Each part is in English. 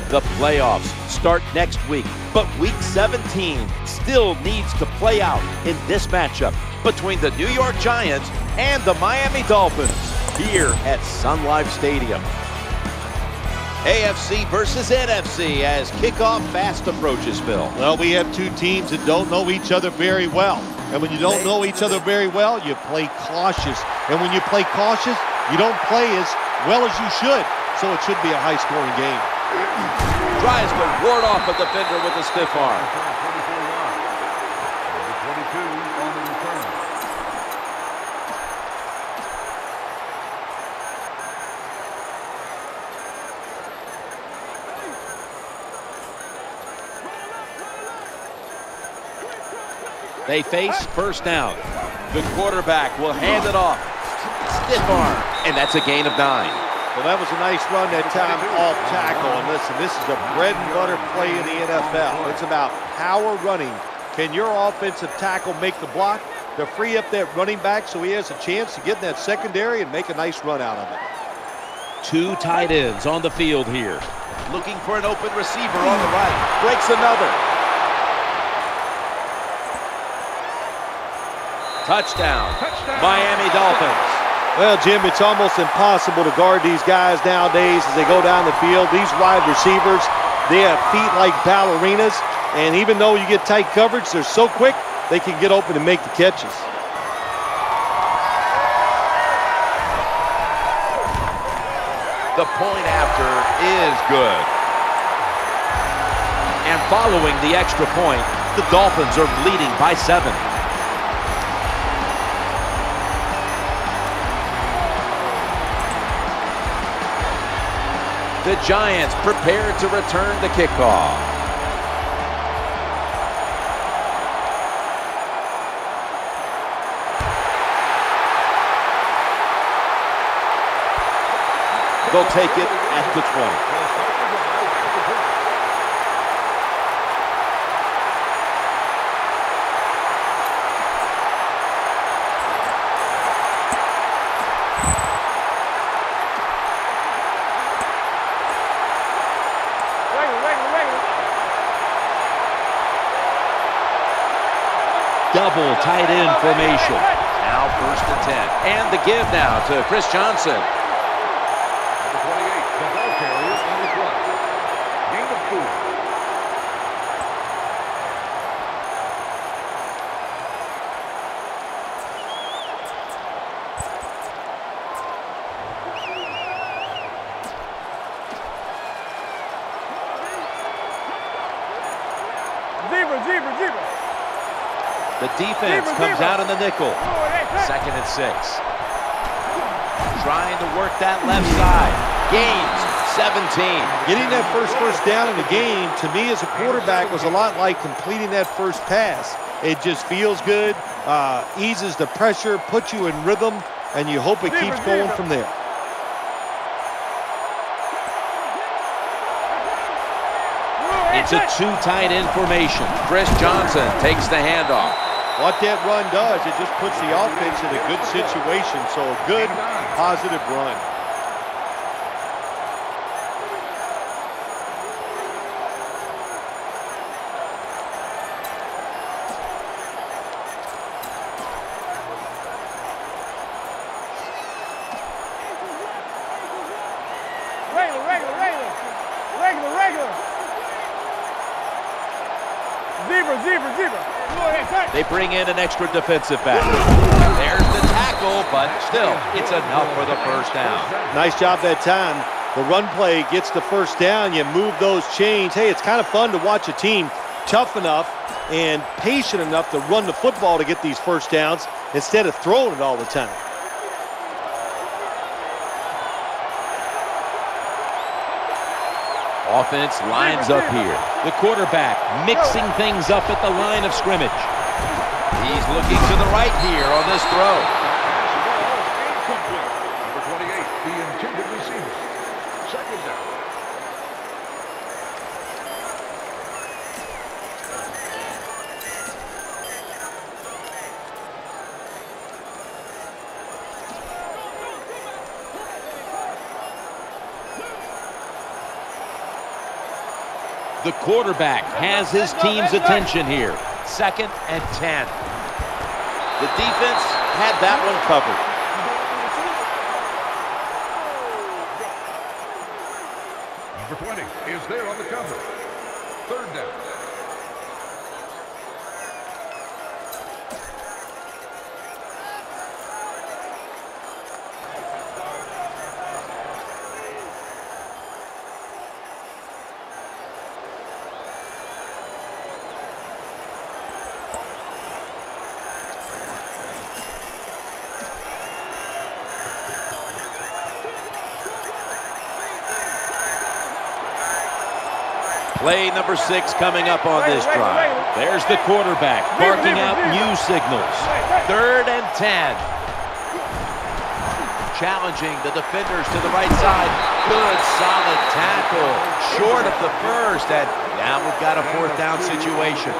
The playoffs start next week, but Week 17 still needs to play out in this matchup between the New York Giants and the Miami Dolphins here at Sun Life Stadium. AFC versus NFC as kickoff fast approaches, Phil. Well, we have two teams that don't know each other very well. And when you don't know each other very well, you play cautious. And when you play cautious, you don't play as well as you should. So it should be a high-scoring game. Tries to ward off a defender with a stiff arm. They face first down. The quarterback will hand it off. Stiff arm, and that's a gain of 9. Well, that was a nice run that time off tackle. And listen, this is a bread and butter play in the NFL. It's about power running. Can your offensive tackle make the block to free up that running back so he has a chance to get in that secondary and make a nice run out of it? Two tight ends on the field here. Looking for an open receiver on the right. Breaks another. Touchdown, Miami Dolphins. Well, Jim, it's almost impossible to guard these guys nowadays as they go down the field. These wide receivers, they have feet like ballerinas, and even though you get tight coverage, they're so quick, they can get open and make the catches. The point after is good. And following the extra point, the Dolphins are leading by 7. The Giants prepared to return the kickoff. They'll take it at the 20. Double tight end formation. Now 1st and 10. And the give now to Chris Johnson. Number 28, the ball carrier on the front. Gain of 4. Zebra. The defense comes out in the nickel. 2nd and 6. Trying to work that left side. Gains 17. Getting that first down in the game, to me as a quarterback, was a lot like completing that first pass. It just feels good, eases the pressure, puts you in rhythm, and you hope it keeps going from there. It's a 2 tight end formation. Chris Johnson takes the handoff. What that run does, it just puts the offense in a good situation. So a good, positive run. Regular. Zebra. They bring in an extra defensive back. There's the tackle, but still, it's enough for the first down. Nice job that time. The run play gets the first down. You move those chains. Hey, it's kind of fun to watch a team tough enough and patient enough to run the football to get these first downs instead of throwing it all the time. Offense lines up here. The quarterback mixing things up at the line of scrimmage. He's looking to the right here on this throw. Number 28, the intended receiver. 2nd down. The quarterback has his team's attention here. 2nd and 10. The defense had that one covered. Number 20 is there on the cover. 3rd down. Play number 6 coming up on this drive. There's the quarterback barking out new signals. 3rd and 10. Challenging the defenders to the right side. Good, solid tackle. Short of the first, and now we've got a 4th down situation.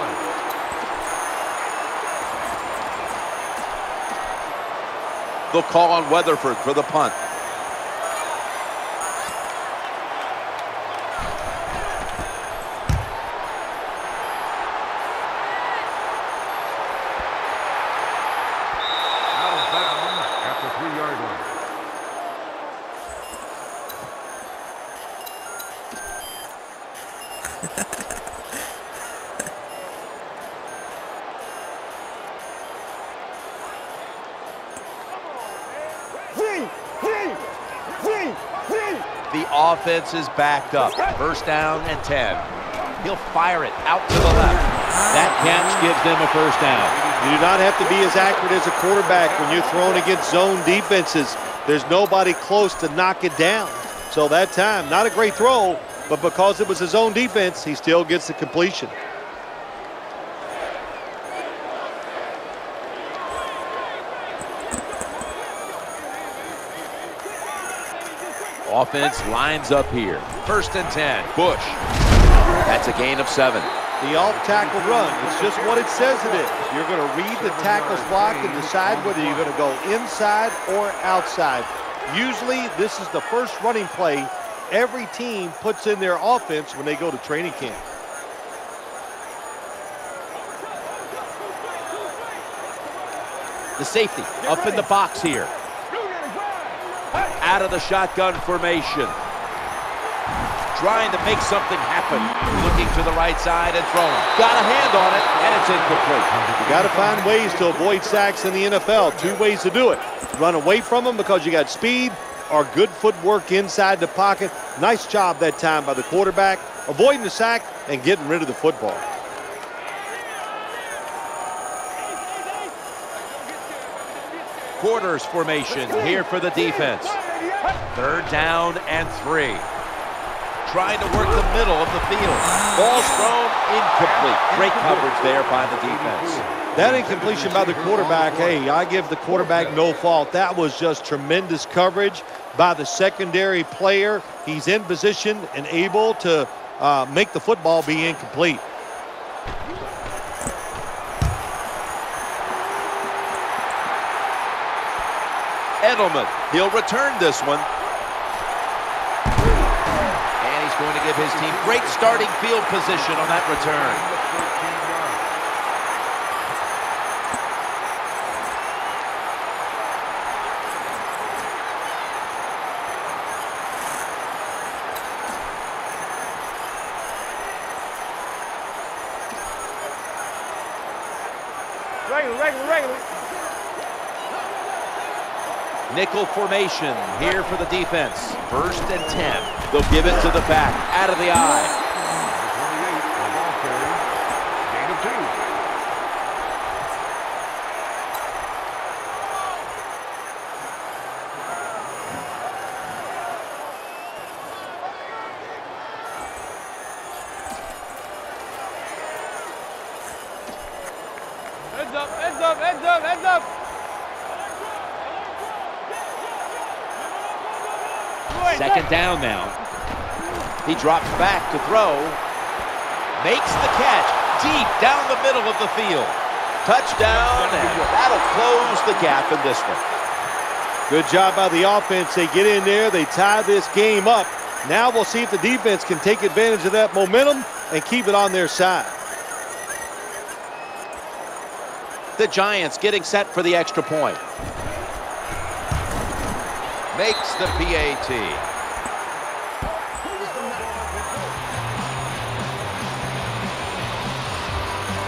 They'll call on Weatherford for the punt. The offense is backed up. 1st down and 10. He'll fire it out to the left. That catch gives them a 1st down. You do not have to be as accurate as a quarterback when you're throwing against zone defenses. There's nobody close to knock it down. So that time, not a great throw, but because it was his own defense, he still gets the completion. Offense lines up here. 1st and 10. Bush. That's a gain of 7. The off-tackle run, it's just what it says it is. You're going to read the tackle's block and decide whether you're going to go inside or outside. Usually, this is the first running play every team puts in their offense when they go to training camp. The safety up in the box here. Out of the shotgun formation. Trying to make something happen. Looking to the right side and throwing. Got a hand on it, and it's incomplete. You got to find ways to avoid sacks in the NFL. 2 ways to do it. Run away from them because you got speed, or good footwork inside the pocket. Nice job that time by the quarterback, avoiding the sack and getting rid of the football. Quarters formation here for the defense. 3rd down and 3. Trying to work the middle of the field. Ball's thrown incomplete. Great coverage there by the defense. That incompletion by the quarterback, hey, I give the quarterback no fault. That was just tremendous coverage by the secondary player. He's in position and able to make the football be incomplete. Edelman, he'll return this one. And he's going to give his team great starting field position on that return. Regular. Nickel formation here for the defense. 1st and 10. They'll give it to the back, out of the eye. Heads up. 2nd down now. He drops back to throw. Makes the catch deep down the middle of the field. Touchdown, and that'll close the gap in this one. Good job by the offense. They get in there, they tie this game up, Now we'll see if the defense can take advantage of that momentum and keep it on their side. The Giants getting set for the extra point. Makes the PAT.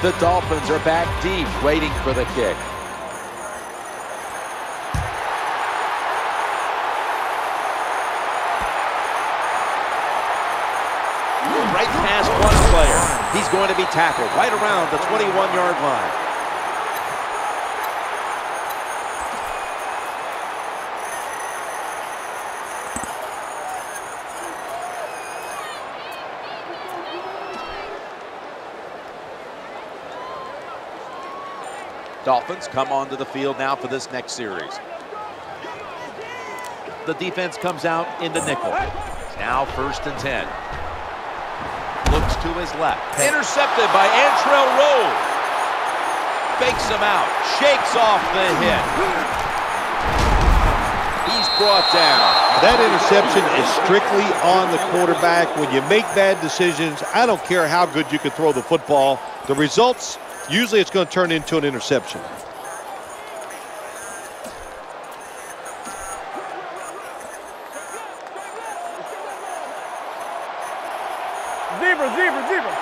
The Dolphins are back deep, waiting for the kick. Right past one player. He's going to be tackled right around the 21-yard line. Dolphins come onto the field now for this next series. The defense comes out in the nickel. Now 1st and 10. Looks to his left. Intercepted by Aair-Runn. Fakes him out. Shakes off the hit. He's brought down. That interception is strictly on the quarterback. When you make bad decisions, I don't care how good you can throw the football. The results, usually it's going to turn into an interception. Zebra.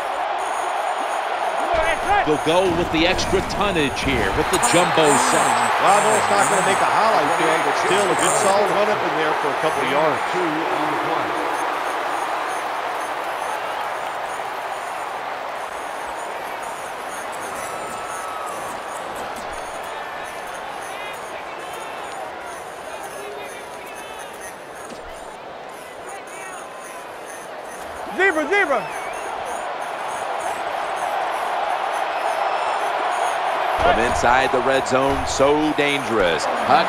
They'll go with the extra tonnage here with the jumbo set. Well, I know it's not going to make a highlight film, but still a good solid run up in there for a couple of yards. 2 on the play. Zebra. From inside the red zone, so dangerous. Huck,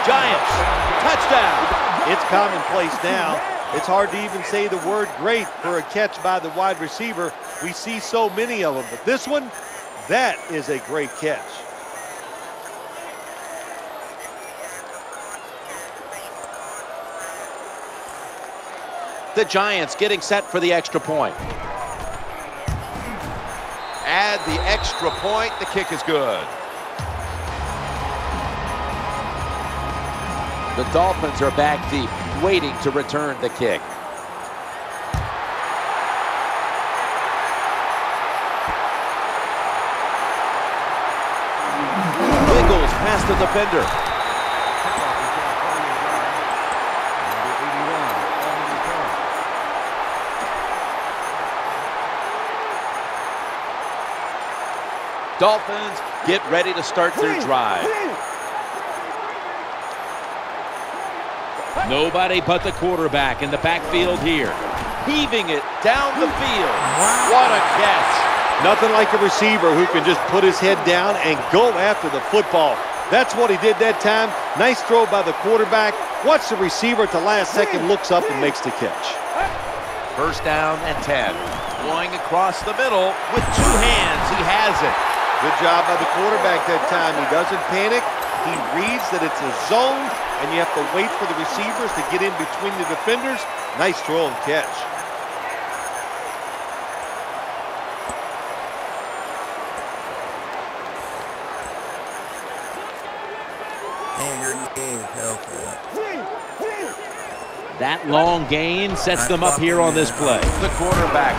Giants, touchdown. It's commonplace now. It's hard to even say the word great for a catch by the wide receiver. We see so many of them, but this one, that is a great catch. The Giants getting set for the extra point. Add the extra point. The kick is good. The Dolphins are back deep, waiting to return the kick. Wiggles past the defender. Dolphins get ready to start their drive. Nobody but the quarterback in the backfield here. Heaving it down the field. What a catch. Nothing like a receiver who can just put his head down and go after the football. That's what he did that time. Nice throw by the quarterback. Watch the receiver at the last second, looks up and makes the catch. 1st down and 10. Going across the middle with 2 hands. He has it. Good job by the quarterback that time. He doesn't panic. He reads that it's a zone, and you have to wait for the receivers to get in between the defenders. Nice throw and catch. That long gain sets them up here on this play. The quarterback.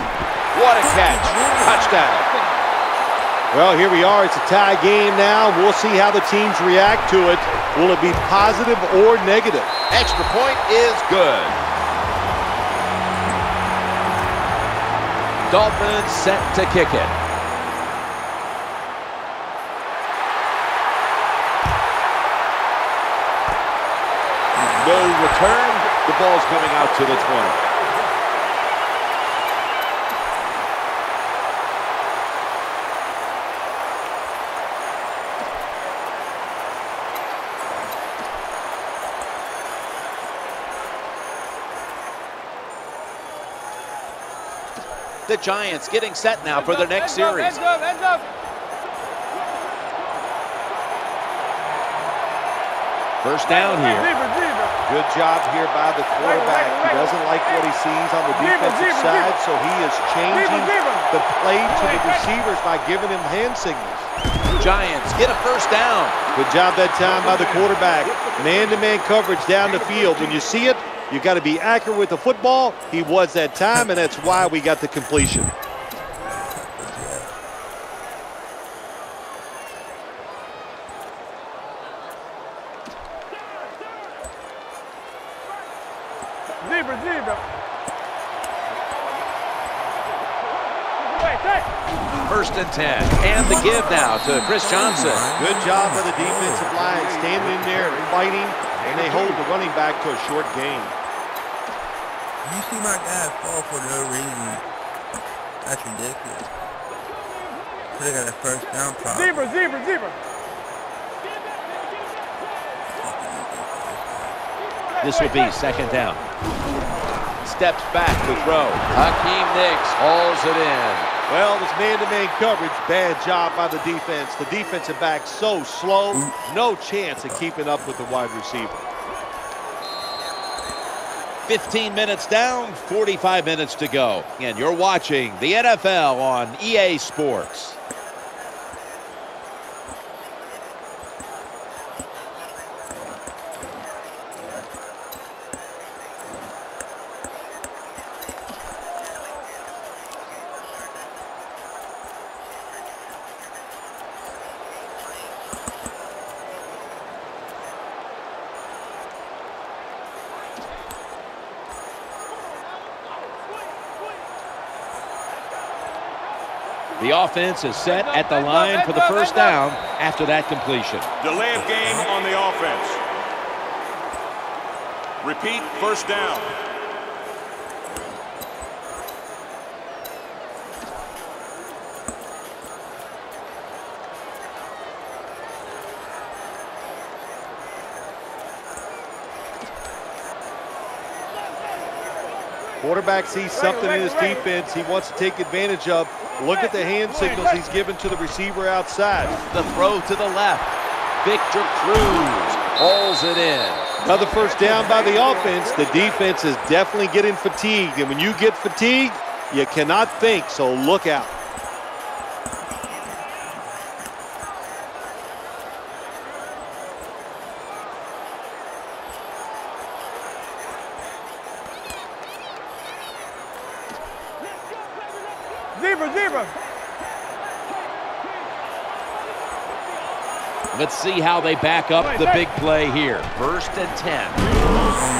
What a catch. Touchdown. Well, here we are. It's a tie game now. We'll see how the teams react to it. Will it be positive or negative? Extra point is good. Dolphins set to kick it. No return. The ball's coming out to the 20. The Giants getting set now for their next series. Heads up. First down here. Zebra. Good job here by the quarterback. He doesn't like what he sees on the defensive side, so he is changing the play to the receivers by giving him hand signals. Giants get a first down. Good job that time by the quarterback. Man-to-man coverage down the field. When you see it, you got to be accurate with the football. He was that time, and that's why we got the completion. First and 10, and the give now to Chris Johnson. Good job by the defensive line, standing in there and fighting, and they hold the running back to a short gain. You see my guy fall for no reason. That's ridiculous. Could have got a first down problem. Zebra. This will be second down. Steps back to throw. Hakeem Nicks hauls it in. Well, this man-to-man coverage, bad job by the defense. The defensive back so slow, no chance of keeping up with the wide receiver. 15 minutes down, 45 minutes to go. And you're watching the NFL on EA Sports. The offense is set at the line for the first down after that completion. Delay of game on the offense. Repeat, first down. Quarterback sees something in his defense he wants to take advantage of. Look at the hand signals he's given to the receiver outside. The throw to the left. Victor Cruz hauls it in. Another first down by the offense. The defense is definitely getting fatigued, and when you get fatigued, you cannot think, so look out. Zebra. Let's see how they back up the big play here. First and 10.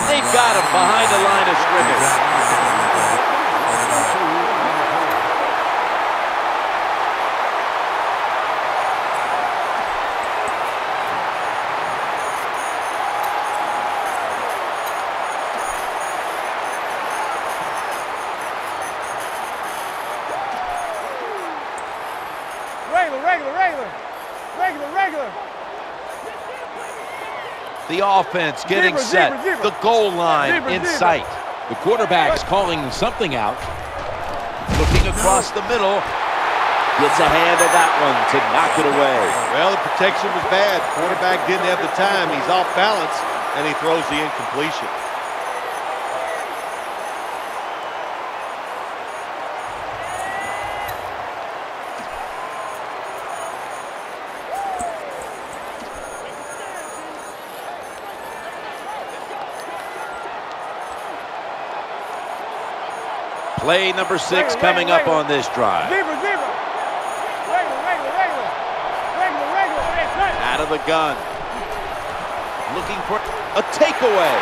They've got him behind the line of scrimmage. Regular. The offense getting set. The goal line in sight. The quarterback's calling something out. Looking across the middle. Gets a hand of that one to knock it away. Well, the protection was bad. Quarterback didn't have the time. He's off balance, and he throws the incompletion. Play number 6 coming up on this drive. Regular. Out of the gun. Looking for a takeaway.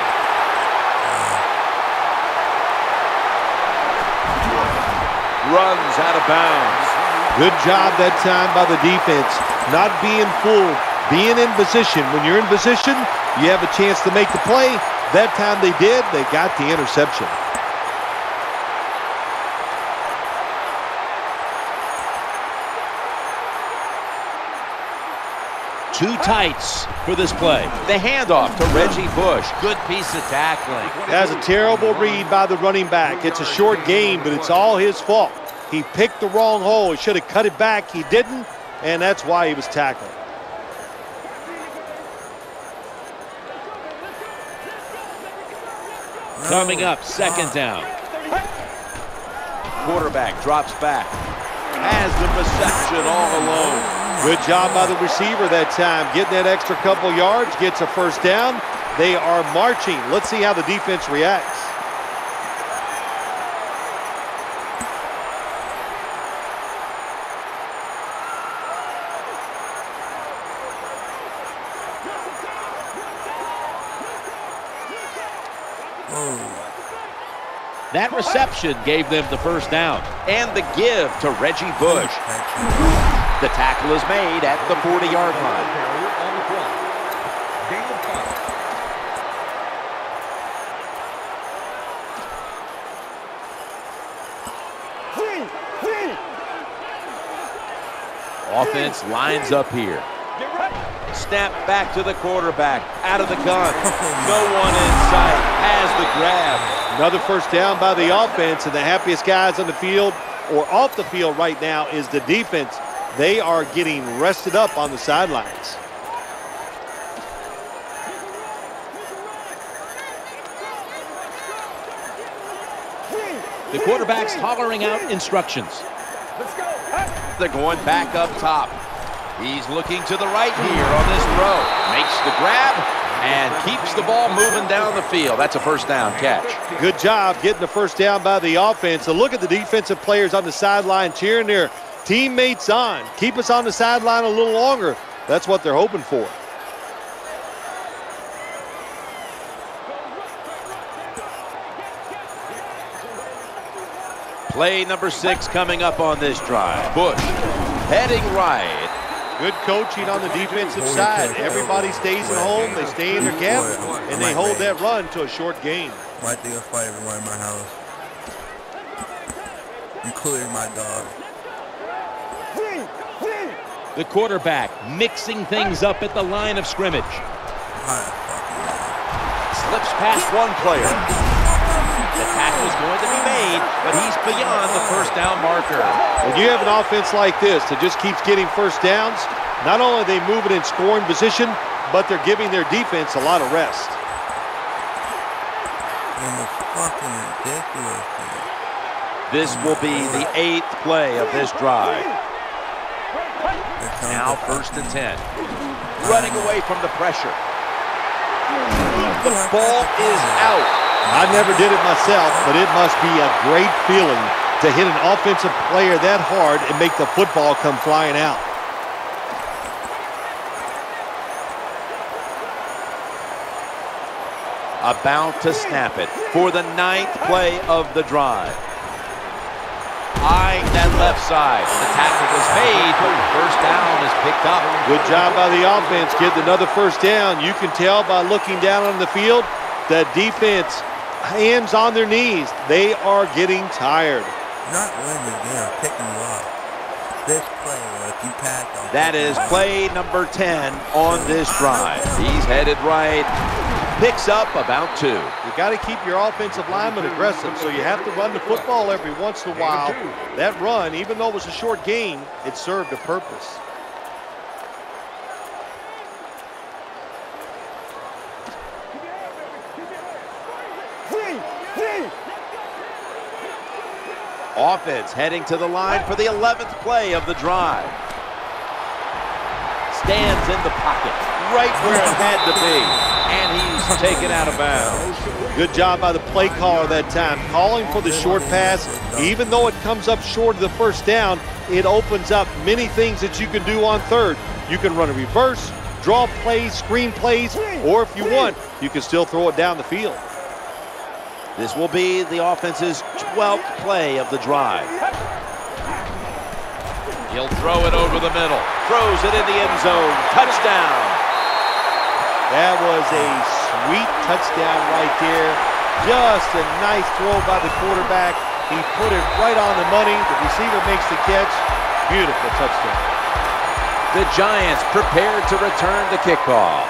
Runs out of bounds. Good job that time by the defense. Not being fooled, being in position. When you're in position, you have a chance to make the play. That time they did. They got the interception. Two tights for this play. The handoff to Reggie Bush. Good piece of tackling. That's a terrible read by the running back. It's a short game, but it's all his fault. He picked the wrong hole. He should have cut it back. He didn't, and that's why he was tackled. Coming up, second down. Quarterback drops back. Has the reception all alone. Good job by the receiver that time. Getting that extra couple yards, gets a first down. They are marching. Let's see how the defense reacts. That reception gave them the first down. And the give to Reggie Bush. The tackle is made at the 40-yard line. On the clock. Gain of 5. Offense lines up here. Snap back to the quarterback. Out of the gun. No one in sight. Has the grab. Another first down by the offense, and the happiest guys on the field or off the field right now is the defense. They are getting rested up on the sidelines. The quarterback's hollering out instructions. They're going back up top. He's looking to the right here on this throw. Makes the grab and keeps the ball moving down the field. That's a first down catch. Good job getting the first down by the offense. So look at the defensive players on the sideline cheering their teammates on. Keep us on the sideline a little longer. That's what they're hoping for. Play number 6 coming up on this drive. Bush heading right. Good coaching on the defensive side. Everybody stays at home, they stay in their gap, and they hold that run to a short gain. Might think I'll fight everyone in my house, including my dog. The quarterback mixing things up at the line of scrimmage. Slips past one player. The tackle is going to be made, but he's beyond the first down marker. When you have an offense like this that just keeps getting first downs, not only are they moving in scoring position, but they're giving their defense a lot of rest. It's fucking ridiculous. This will be the 8th play of this drive. Now 1st and 10. Running away from the pressure. The ball is out. I never did it myself, but it must be a great feeling to hit an offensive player that hard and make the football come flying out. About to snap it for the 9th play of the drive. Eyeing that left side. The tackle was made, but first down is picked up. Good job by the offense getting another first down. You can tell by looking down on the field that defense, hands on their knees. They are getting tired. Not winning the game, picking you up. This play, if you pass on. That is play number 10 on this drive. He's headed right. Picks up about 2. You got to keep your offensive linemen aggressive, so you have to run the football every once in a while. That run, even though it was a short gain, it served a purpose. Offense heading to the line for the 11th play of the drive. Stands in the pocket, right where it had to be, and he's taken out of bounds. Good job by the play caller that time, calling for the short pass. Even though it comes up short of the first down, it opens up many things that you can do on third. You can run a reverse, draw plays, screen plays, or if you want, you can still throw it down the field. This will be the offense's 12th play of the drive. He'll throw it over the middle. Throws it in the end zone. Touchdown. That was a sweet touchdown right there. Just a nice throw by the quarterback. He put it right on the money. The receiver makes the catch. Beautiful touchdown. The Giants prepared to return the kickoff.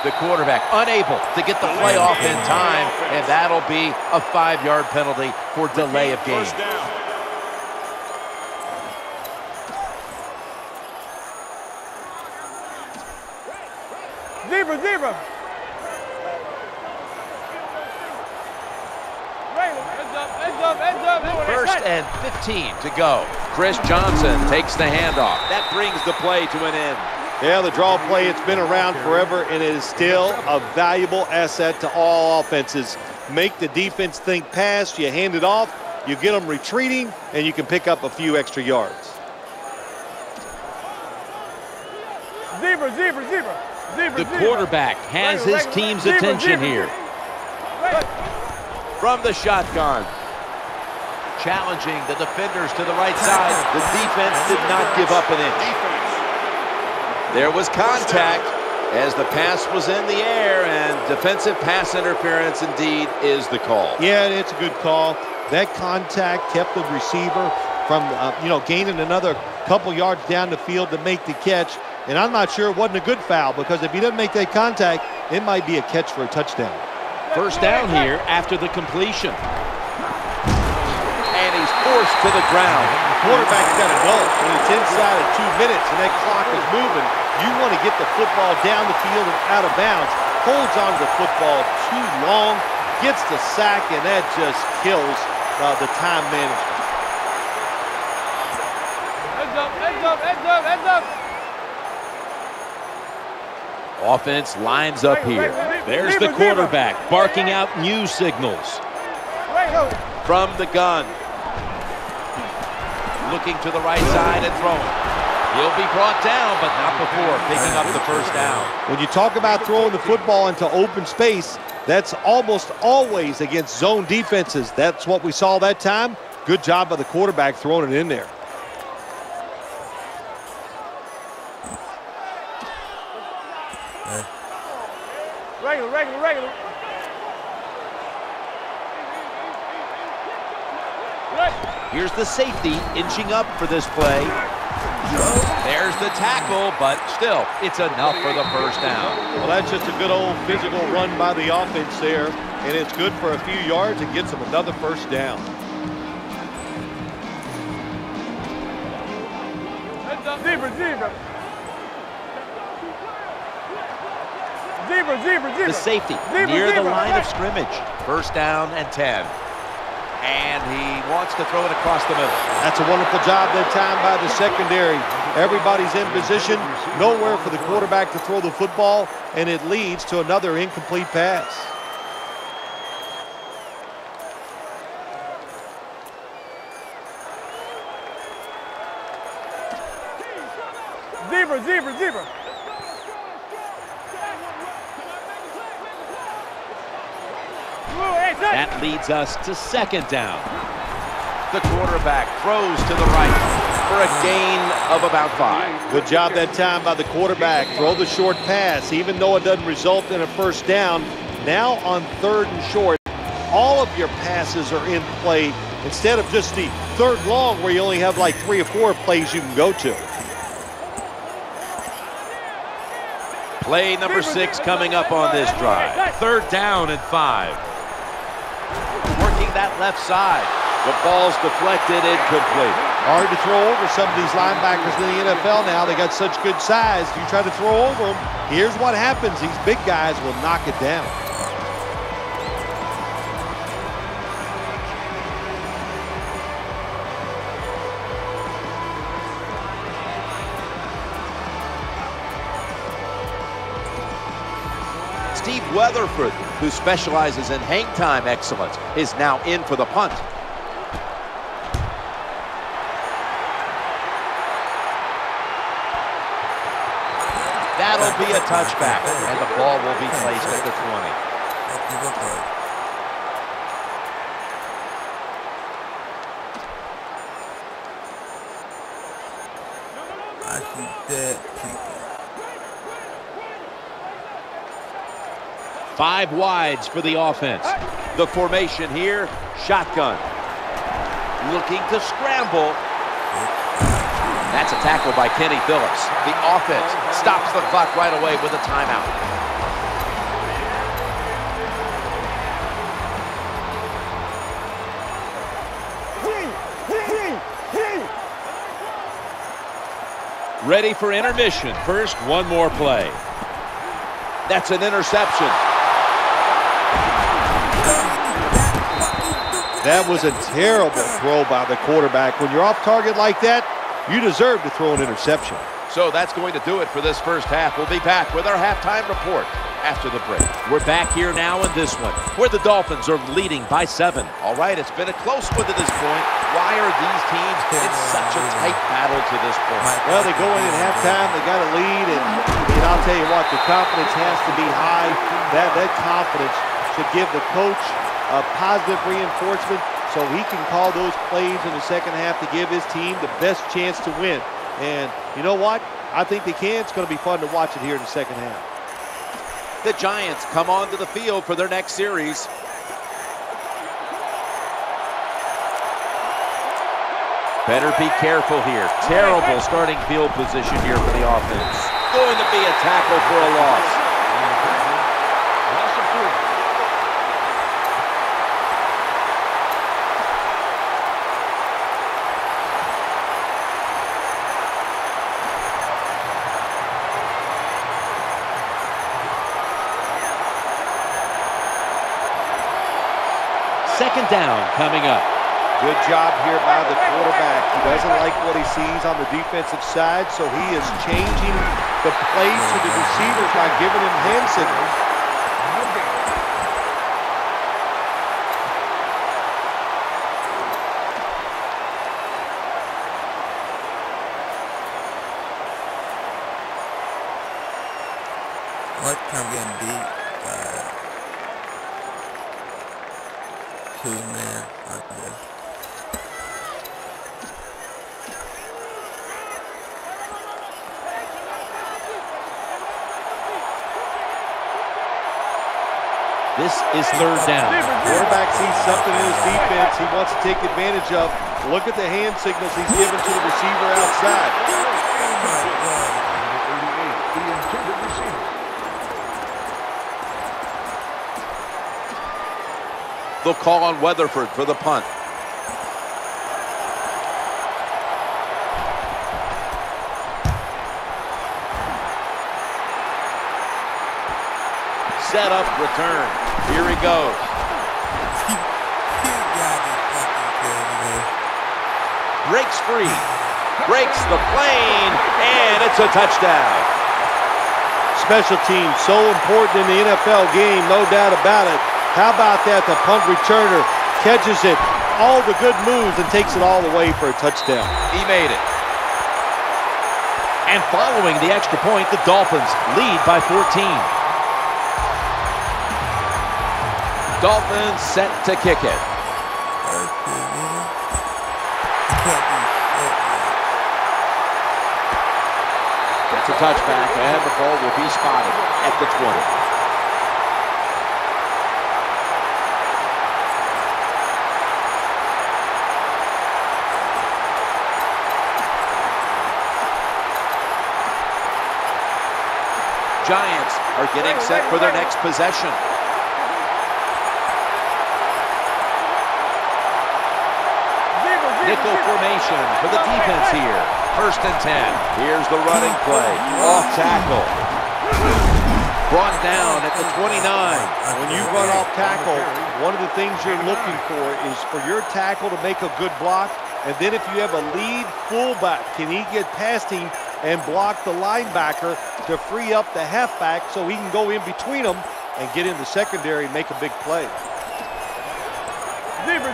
The quarterback unable to get the play off in time, and that'll be a 5-yard penalty for delay of game. First down. Zebra. First and 15 to go. Chris Johnson takes the handoff. That brings the play to an end. Yeah, the draw play, it's been around forever, and it is still a valuable asset to all offenses. Make the defense think pass, you hand it off, you get them retreating, and you can pick up a few extra yards. Zebra. The quarterback has his team's attention here. From the shotgun. Challenging the defenders to the right side. The defense did not give up an inch. There was contact as the pass was in the air, and defensive pass interference indeed is the call. Yeah, it's a good call. That contact kept the receiver from, gaining another couple yards down the field to make the catch. And I'm not sure it wasn't a good foul, because if he doesn't make that contact, it might be a catch for a touchdown. First down here after the completion. And he's forced to the ground. The quarterback's got to know when it's inside of 2 minutes and that clock is moving, you want to get the football down the field and out of bounds. Holds on to the football too long, gets the sack, and that just kills the time management. Heads up. Offense lines up here. There's the quarterback barking out new signals. From the gun. Looking to the right side and throwing. He'll be brought down, but not before picking up the first down. When you talk about throwing the football into open space, that's almost always against zone defenses. That's what we saw that time. Good job by the quarterback throwing it in there. Regular. Here's the safety inching up for this play. There's the tackle, but still, it's enough for the first down. Well, that's just a good old physical run by the offense there, and it's good for a few yards and gets them another first down. Zebra. The safety near the line of scrimmage. First down and 10. And he wants to throw it across the middle. That's a wonderful job that time by the secondary. Everybody's in position, nowhere for the quarterback to throw the football, and it leads to another incomplete pass. Zebra. That leads us to second down. The quarterback throws to the right for a gain of about 5. Good job that time by the quarterback. Throw the short pass, even though it doesn't result in a first down. Now on 3rd and short, all of your passes are in play instead of just the 3rd long where you only have like 3 or 4 plays you can go to. Play number 6 coming up on this drive. 3rd down and 5. Working that left side. The ball's deflected, incomplete. Hard to throw over some of these linebackers in the NFL now. They got such good size. You try to throw over them, here's what happens. These big guys will knock it down. Steve Weatherford, who specializes in hang time excellence, is now in for the punt. That'll be a touchback, and the ball will be placed at the 20. I see that. 5 wides for the offense. The formation here, shotgun. Looking to scramble. That's a tackle by Kenny Phillips. The offense stops the clock right away with a timeout. Ready for intermission. First, one more play. That's an interception. That was a terrible throw by the quarterback. When you're off target like that, you deserve to throw an interception. So that's going to do it for this first half. We'll be back with our halftime report after the break. We're back here now in this one, where the Dolphins are leading by 7. All right, it's been a close one to this point. Why are these teams in such a tight battle to this point? Well, they go in at halftime, they got a lead, and I'll tell you what, the confidence has to be high. That confidence should give the coach a positive reinforcement so he can call those plays in the second half to give his team the best chance to win. And you know what? I think they can. It's going to be fun to watch it here in the second half. The Giants come onto the field for their next series. Better be careful here. Terrible starting field position here for the offense. Going to be a tackle for a loss. Loss of 3. Second down coming up. Good job here by the quarterback. He doesn't like what he sees on the defensive side, so he is changing the play to the receivers by giving him hand signals. What time getting beat by 2 men like this? This is third down. Quarterback sees something in his defense he wants to take advantage of. Look at the hand signals he's giving to the receiver outside. The intended receiver. They'll call on Weatherford for the punt. Set up, return. Here he goes. Breaks free. Breaks the plane, and it's a touchdown. Special teams, so important in the NFL game, no doubt about it. How about that? The punt returner catches it, all the good moves, and takes it all the way for a touchdown. He made it. And following the extra point, the Dolphins lead by 14. Dolphins set to kick it. It's a touchback, and the ball will be spotted at the 20. Giants are getting set for their next possession. Nickel formation for the defense here. First and 10. Here's the running play. Off tackle. Brought down at the 29. When you run off tackle, one of the things you're looking for is for your tackle to make a good block. And then if you have a lead fullback, can he get past him and block the linebacker to free up the halfback so he can go in between them and get in the secondary and make a big play. Deeper.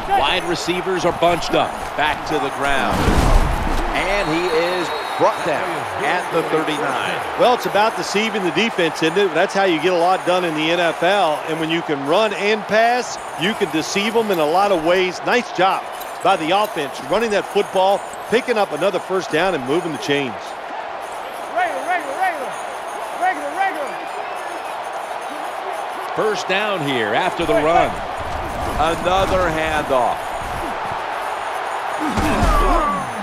Wide receivers are bunched up. Back to the ground. And he is brought down at the 39. Well, it's about deceiving the defense, isn't it? That's how you get a lot done in the NFL. And when you can run and pass, you can deceive them in a lot of ways. Nice job by the offense, running that football, picking up another first down and moving the chains. Regular. First down here after the run. Another handoff.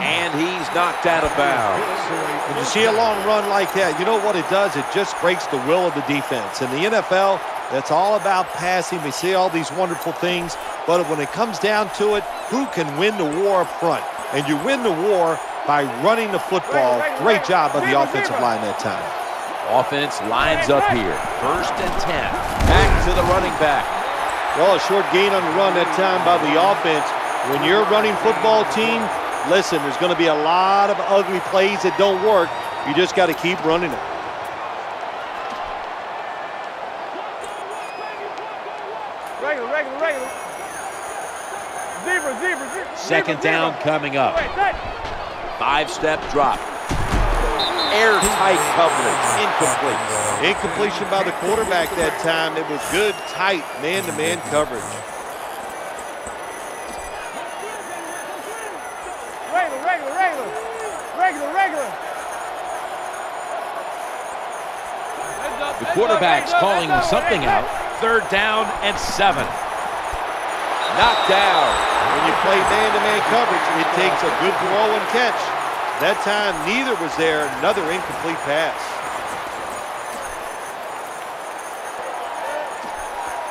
And he's knocked out of bounds. When you see a long run like that, you know what it does? It just breaks the will of the defense. In the NFL, that's all about passing. We see all these wonderful things. But when it comes down to it, who can win the war up front? And you win the war by running the football. Great job by the offensive line that time. Offense lines up here. 1st and 10. Back to the running back. Well, a short gain on the run that time by the offense. When you're a running football team, listen, there's going to be a lot of ugly plays that don't work. You just got to keep running it. Regular. Zebra. 2nd down coming up. 5-step drop. Airtight coverage. Incomplete. Incompletion by the quarterback that time. It was good, tight, man-to-man coverage. Regular. The quarterback's calling something out. 3rd down and 7. Knocked down. When you play man-to-man coverage, it takes a good throw and catch. That time, neither was there. Another incomplete pass.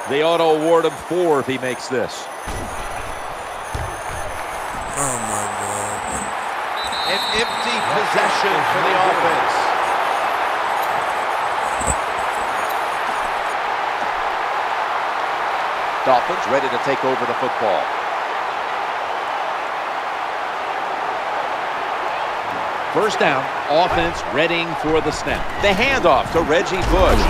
They ought to award him 4 if he makes this. Oh my God. An empty possession for the offense. Dolphins ready to take over the football. First down, offense readying for the snap. The handoff to Reggie Bush.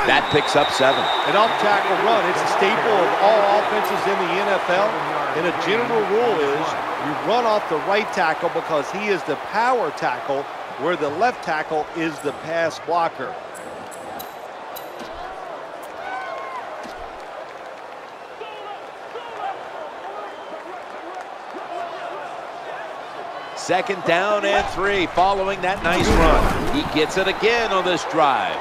That picks up 7. An off-tackle run, it's a staple of all offenses in the NFL. And a general rule is you run off the right tackle because he is the power tackle, where the left tackle is the pass blocker. Second down and 3 following that nice run. He gets it again on this drive.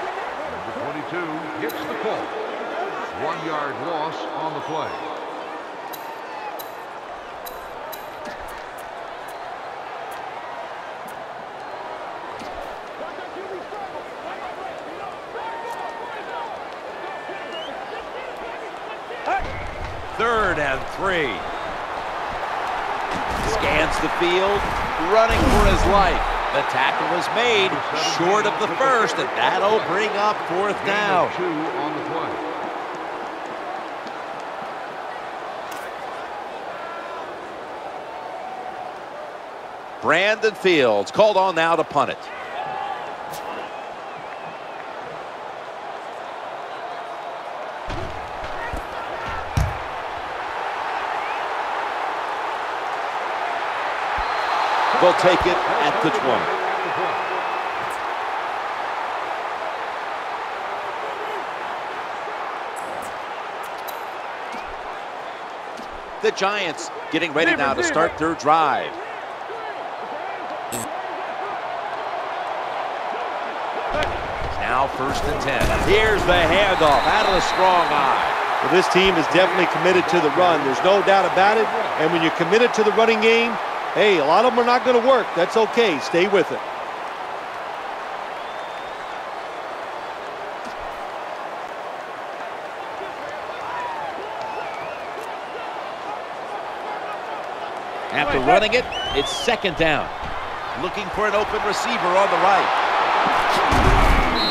Number 22 gets the call. 1-yard loss on the play. Third and 3. Scans the field, running for his life. The tackle was made short of the first, and that'll bring up 4th down. 2 on the play. Brandon Fields called on now to punt it. They'll take it at the 20. The Giants getting ready now to start their drive. Now 1st and 10. Here's the handoff out of the strong eye. Well, this team is definitely committed to the run. There's no doubt about it. And when you're committed to the running game, hey, a lot of them are not going to work. That's okay. Stay with it. After running it, it's 2nd down. Looking for an open receiver on the right.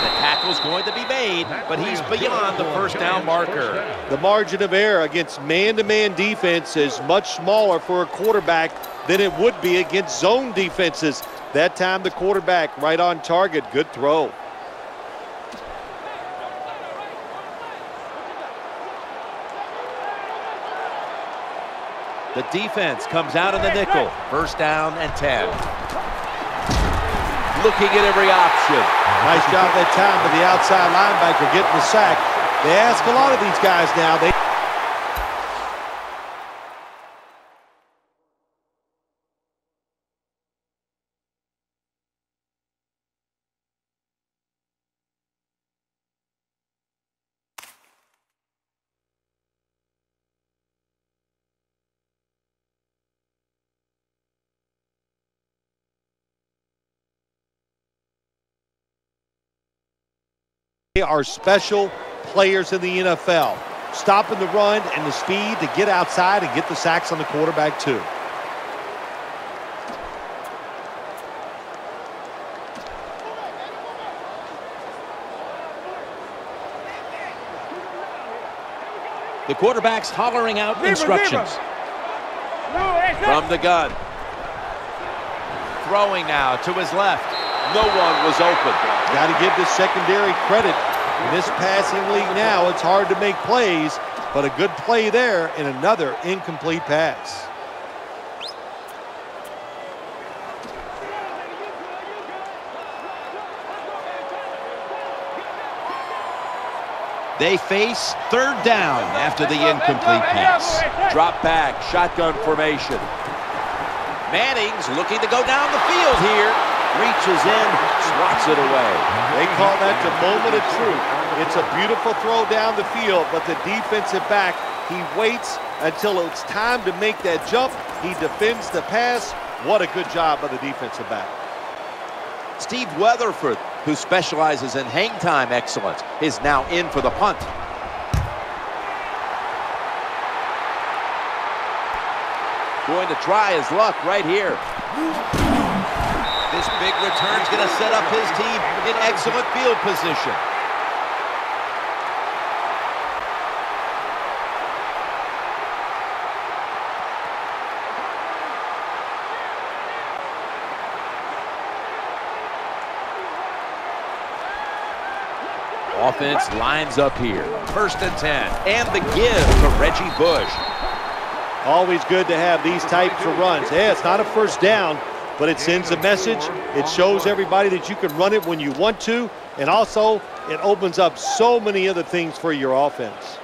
The tackle's going to be made, but he's beyond the 1st down marker. The margin of error against man-to-man defense is much smaller for a quarterback than it would be against zone defenses. That time the quarterback right on target. Good throw. The defense comes out in the nickel. 1st down and 10. Looking at every option. Nice job that time by the outside linebacker getting the sack. They ask a lot of these guys now. They are special players in the NFL. stopping the run and the speed to get outside and get the sacks on the quarterback too. The quarterback's hollering out instructions. From the gun. Throwing now to his left. No one was open. Got to give this secondary credit. In this passing league now, it's hard to make plays, but a good play there and another incomplete pass. They face third down after the incomplete pass. Drop back, shotgun formation. Manning's looking to go down the field here. Reaches in, swats it away. They call that the moment of truth. It's a beautiful throw down the field, but the defensive back, he waits until it's time to make that jump. He defends the pass. What a good job by the defensive back. Steve Weatherford, who specializes in hang time excellence, is now in for the punt. Going to try his luck right here. This big return's going to set up his team in excellent field position. Offense lines up here. 1st and 10. And the give to Reggie Bush. Always good to have these types of runs. Yeah, it's not a first down, but it sends a message. It shows everybody that you can run it when you want to, and also it opens up so many other things for your offense.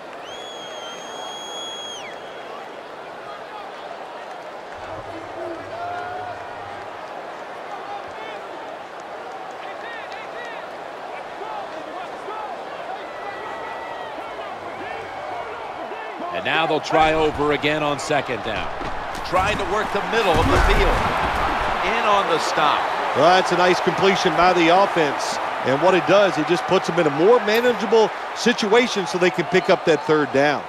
And now they'll try over again on 2nd down. Trying to work the middle of the field. In on the stop. Well, that's a nice completion by the offense. And what it does, it just puts them in a more manageable situation so they can pick up that 3rd down.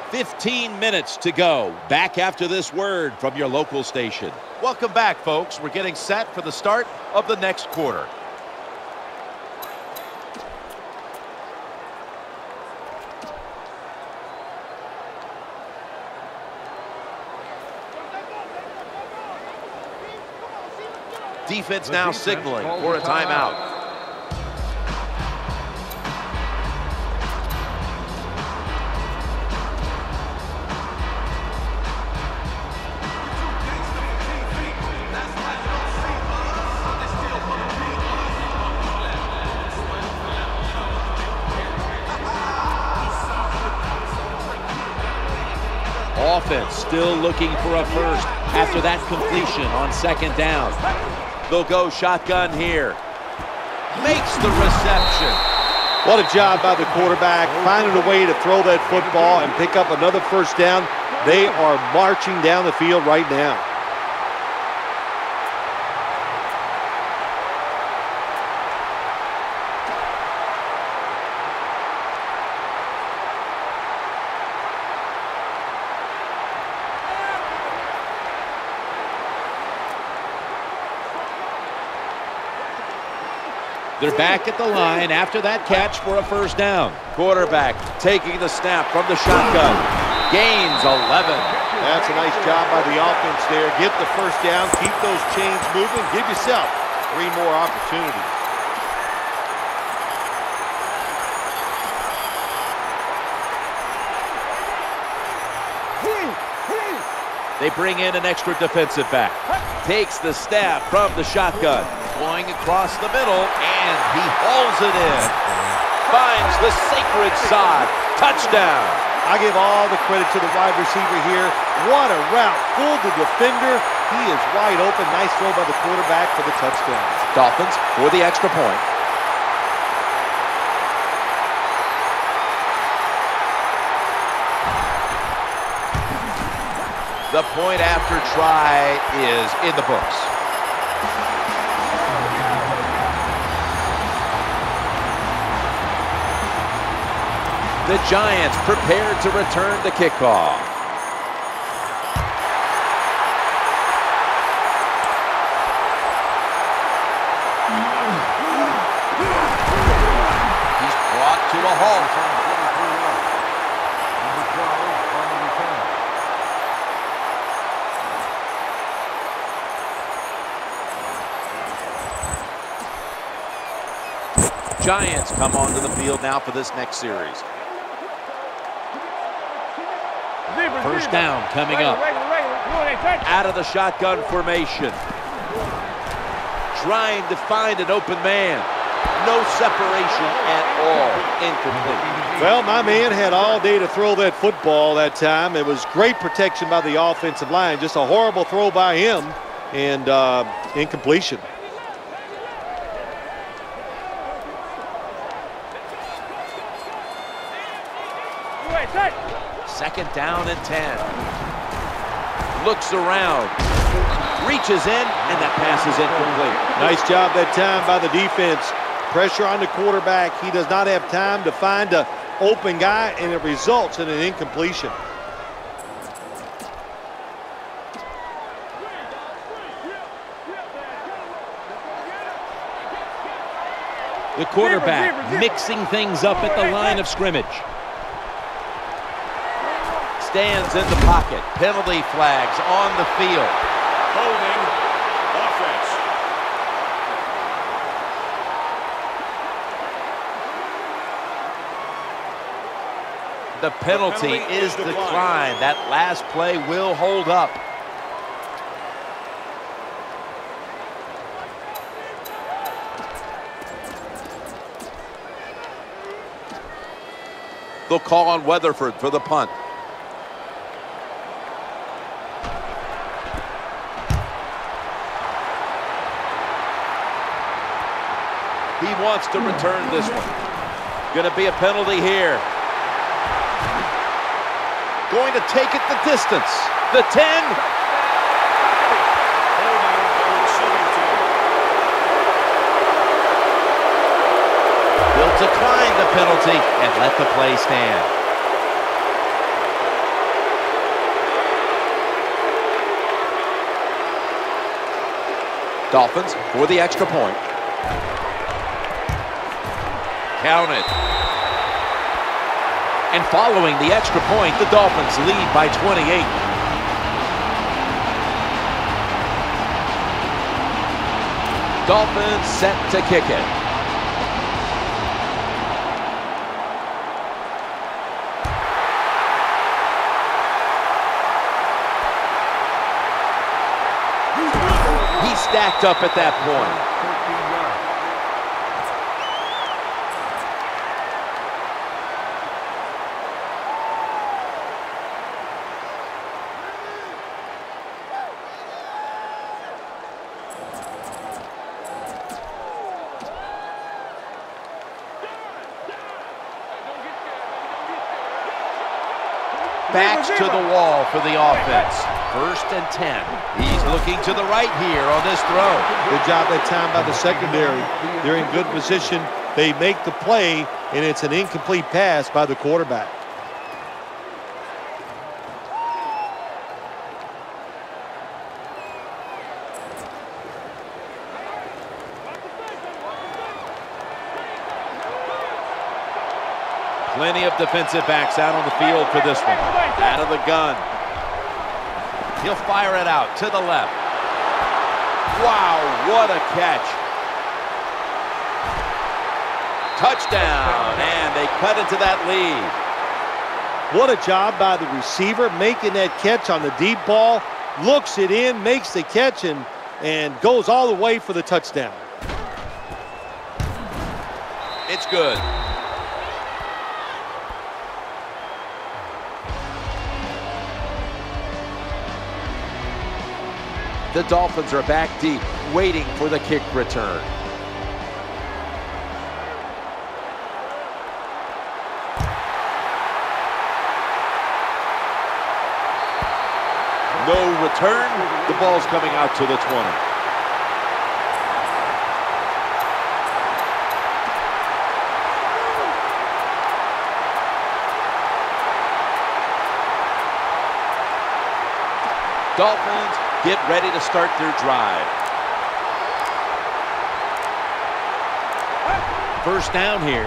15 minutes to go. Back after this word from your local station. Welcome back, folks. We're getting set for the start of the next quarter. Defense now signaling for a timeout. Offense still looking for a first after that completion on 2nd down. They'll go shotgun here. Makes the reception. What a job by the quarterback, finding a way to throw that football and pick up another 1st down. They are marching down the field right now. They're back at the line after that catch for a 1st down. Quarterback taking the snap from the shotgun. Gains 11. That's a nice job by the offense there. Get the 1st down, keep those chains moving, give yourself 3 more opportunities. They bring in an extra defensive back. Takes the snap from the shotgun. Going across the middle, and he hauls it in. Finds the sacred sod. Touchdown. I give all the credit to the wide receiver here. What a route. Fooled the defender. He is wide open. Nice throw by the quarterback for the touchdown. Dolphins for the extra point. The point after try is in the books. The Giants prepared to return the kickoff. He's brought to a halt. Giants come onto the field now for this next series. First down coming up. Out of the shotgun formation. Trying to find an open man. No separation at all. Incomplete. Well, my man had all day to throw that football that time. It was great protection by the offensive line. Just a horrible throw by him and incompletion. Second down and 10. Looks around. Reaches in, and that pass is incomplete. Nice job that time by the defense. Pressure on the quarterback. He does not have time to find an open guy, and it results in an incompletion. The quarterback mixing things up at the line of scrimmage. Stands in the pocket. Penalty flags on the field. Holding offense. The penalty is declined. That last play will hold up. They'll call on Weatherford for the punt. He wants to return this one. Going to be a penalty here. Going to take it the distance. The 10. He'll decline the penalty and let the play stand. Dolphins for the extra point. Counted. And following the extra point, the Dolphins lead by 28. Dolphins set to kick it. He's stacked up at that point. Backs to the wall for the offense. First and 10. He's looking to the right here on this throw. Good job that time by the secondary. They're in good position. They make the play, and it's an incomplete pass by the quarterback. Plenty of defensive backs out on the field for this one. Out of the gun. He'll fire it out to the left. Wow, what a catch. Touchdown, and they cut into that lead. What a job by the receiver making that catch on the deep ball. Looks it in, makes the catch, and goes all the way for the touchdown. It's good. The Dolphins are back deep, waiting for the kick return. No return. The ball's coming out to the 20. Dolphins get ready to start their drive. First down here.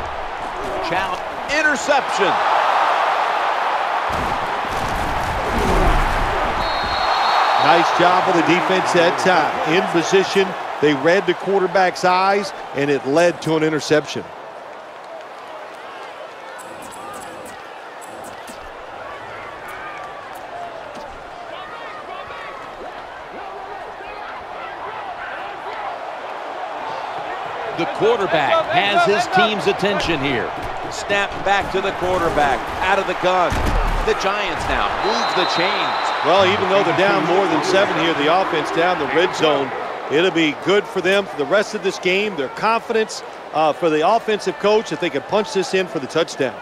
Challenge. Interception. Nice job of the defense that time. In position, they read the quarterback's eyes, and it led to an interception. The quarterback has his team's attention here. Snap back to the quarterback, out of the gun. The Giants now move the chains. Well, even though they're down more than 7 here, the offense down the red zone, it'll be good for them for the rest of this game. Their confidence for the offensive coach if they can punch this in for the touchdown.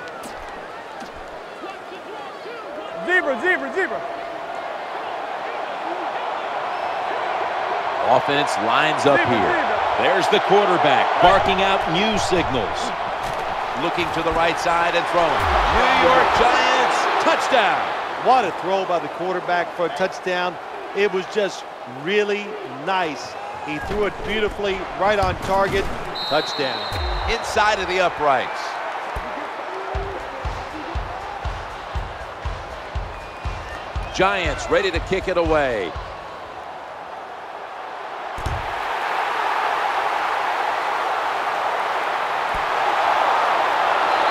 Zebra, zebra, zebra. Offense lines up here. There's the quarterback barking out new signals. Looking to the right side and throwing. New York Giants, touchdown. What a throw by the quarterback for a touchdown. It was just really nice. He threw it beautifully, right on target. Touchdown. Inside of the uprights. Giants ready to kick it away.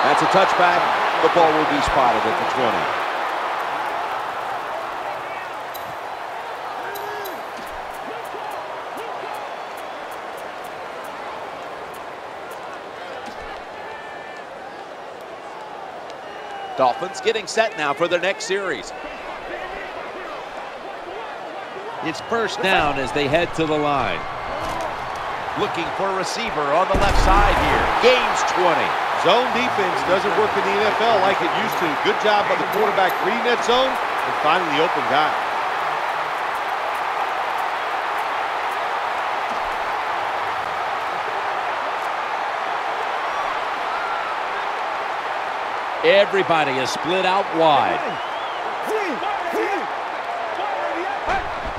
That's a touchback. The ball will be spotted at the 20. Dolphins getting set now for their next series. It's first down as they head to the line. Looking for a receiver on the left side here. Gains 20. Zone defense doesn't work in the NFL like it used to. Good job by the quarterback reading that zone and finding the open guy. Everybody is split out wide.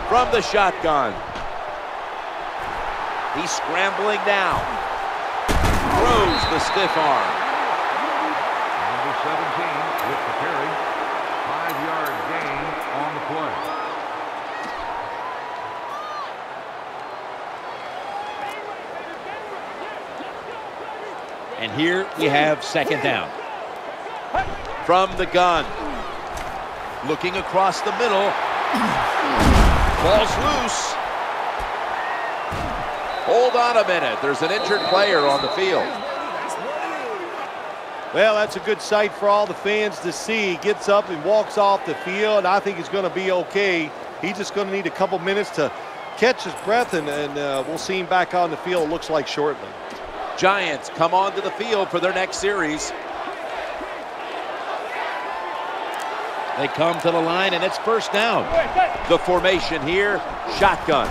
From the shotgun. He's scrambling down. Throws the stiff arm. Number 17 with the carry. 5-yard gain on the play. And here we have second down. From the gun. Looking across the middle. Ball's loose. Hold on a minute. There's an injured player on the field. Well, that's a good sight for all the fans to see. He gets up and walks off the field. I think he's going to be okay. He's just going to need a couple minutes to catch his breath, and we'll see him back on the field, looks like, shortly. Giants come onto the field for their next series. They come to the line, and it's first down. The formation here, shotgun.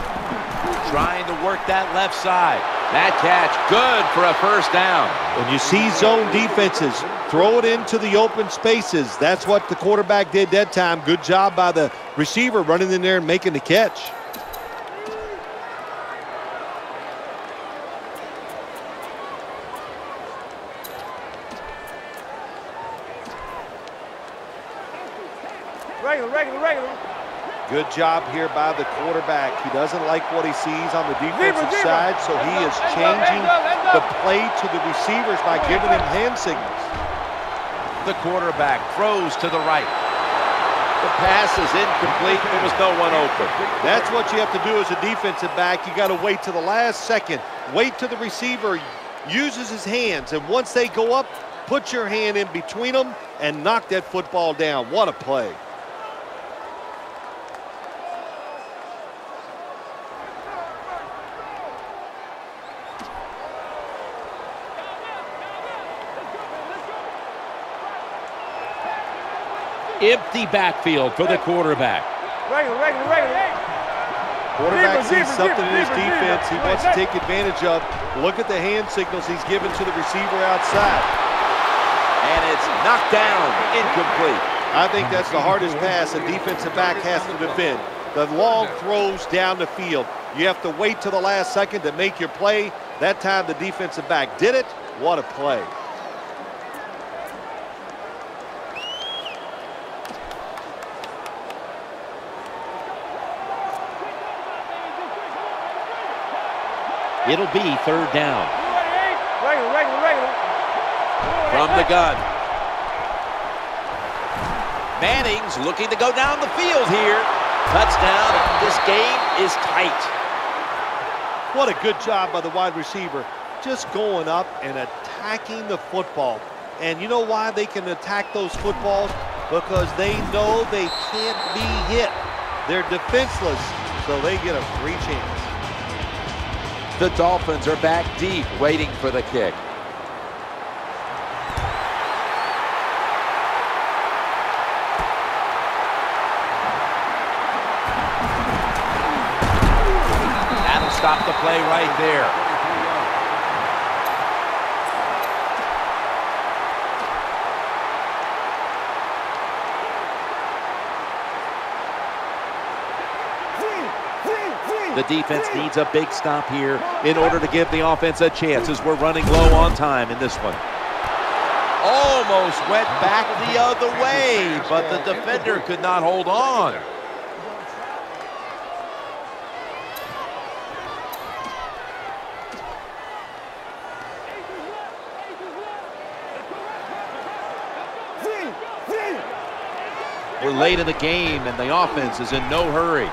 Trying to work that left side. That catch, good for a first down. When you see zone defenses, throw it into the open spaces. That's what the quarterback did that time. Good job by the receiver running in there and making the catch. Regular. Good job here by the quarterback. He doesn't like what he sees on the defensive side, so he is changing the play to the receivers by giving him hand signals. The quarterback throws to the right. The pass is incomplete. There was no one open. That's what you have to do as a defensive back. You got to wait to the last second. Wait till the receiver uses his hands, and once they go up, put your hand in between them and knock that football down. What a play. Empty backfield for the quarterback. Regular. Quarterback sees something in his defense he wants to take advantage of. Look at the hand signals he's given to the receiver outside. And it's knocked down, incomplete. I think that's the hardest pass a defensive back has to defend. the long throws down the field. You have to wait till the last second to make your play. That time the defensive back did it. What a play. It'll be 3rd down. Regular. From the gun. Manning's looking to go down the field here. Touchdown. This game is tight. What a good job by the wide receiver. Just going up and attacking the football. And you know why they can attack those footballs? Because they know they can't be hit. They're defenseless, so they get a free chance. The Dolphins are back deep, waiting for the kick. That'll stop the play right there. The defense needs a big stop here in order to give the offense a chance as we're running low on time in this one. Almost went back the other way, but the defender could not hold on. We're late in the game and the offense is in no hurry.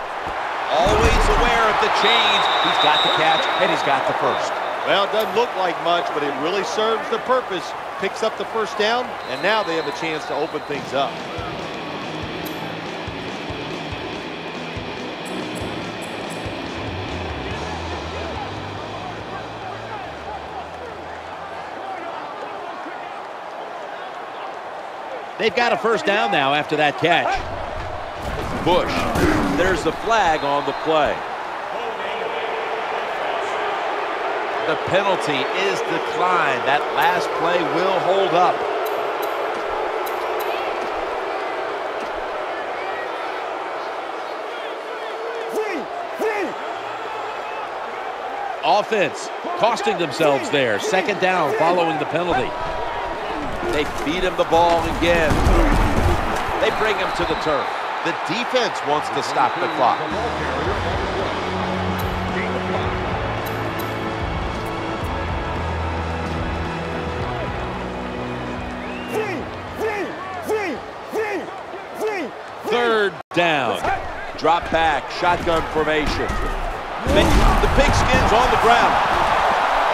Always aware of the change. He's got the catch, and he's got the first. Well, it doesn't look like much, but it really serves the purpose. Picks up the first down, and now they have a chance to open things up. They've got a first down now after that catch. Bush. There's the flag on the play. The penalty is declined. That last play will hold up. Offense costing themselves there. 2nd down following the penalty. They feed him the ball again. They bring him to the turf. The defense wants to stop the clock. Third down. Drop back, shotgun formation. The pigskin's on the ground.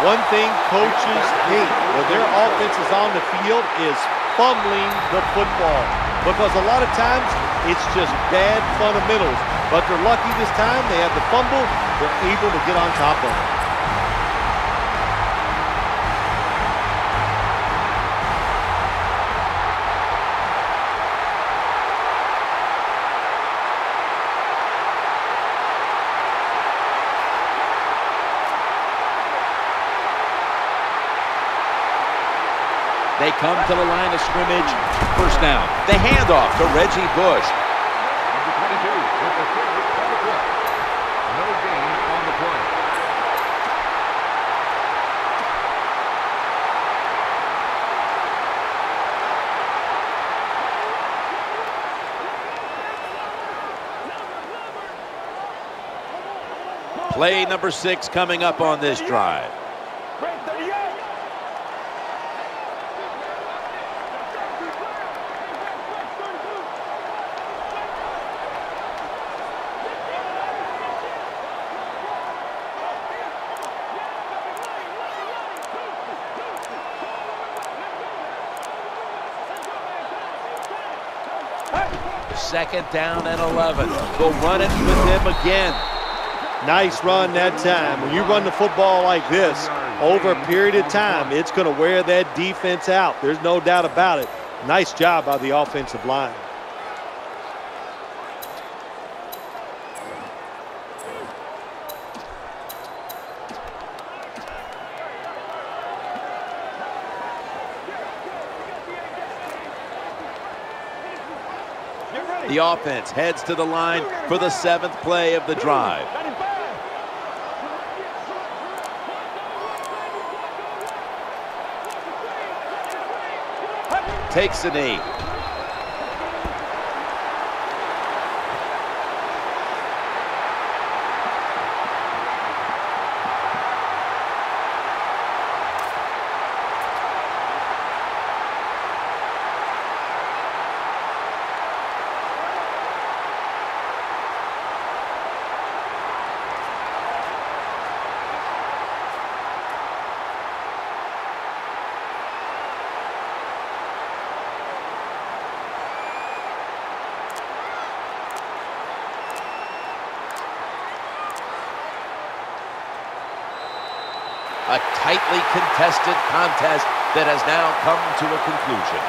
One thing coaches hate when their offense is on the field is fumbling the football. Because a lot of times, it's just bad fundamentals. But they're lucky this time. They have the fumble. They're able to get on top of it. They come to the line of scrimmage. First down. The handoff to Reggie Bush. Number 22 with the carry on the play. No gain on the play. Play number 6 coming up on this drive. Second down and 11. They'll run it with him again. Nice run that time. When you run the football like this, over a period of time, it's going to wear that defense out. There's no doubt about it. Nice job by the offensive line. The offense heads to the line for the 7th play of the drive. Takes a knee. A tightly contested contest that has now come to a conclusion.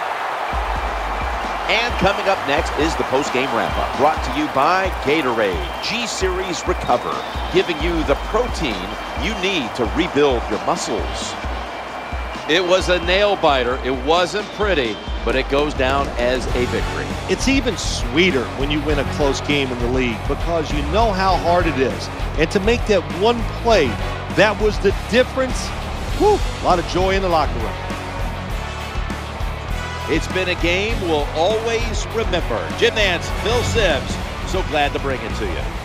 And coming up next is the post-game wrap-up, brought to you by Gatorade G-Series Recover, giving you the protein you need to rebuild your muscles. It was a nail-biter. It wasn't pretty, but it goes down as a victory. It's even sweeter when you win a close game in the league because you know how hard it is. And to make that one play, that was the difference. Whew, a lot of joy in the locker room. It's been a game we'll always remember. Jim Nance, Phil Sims, so glad to bring it to you.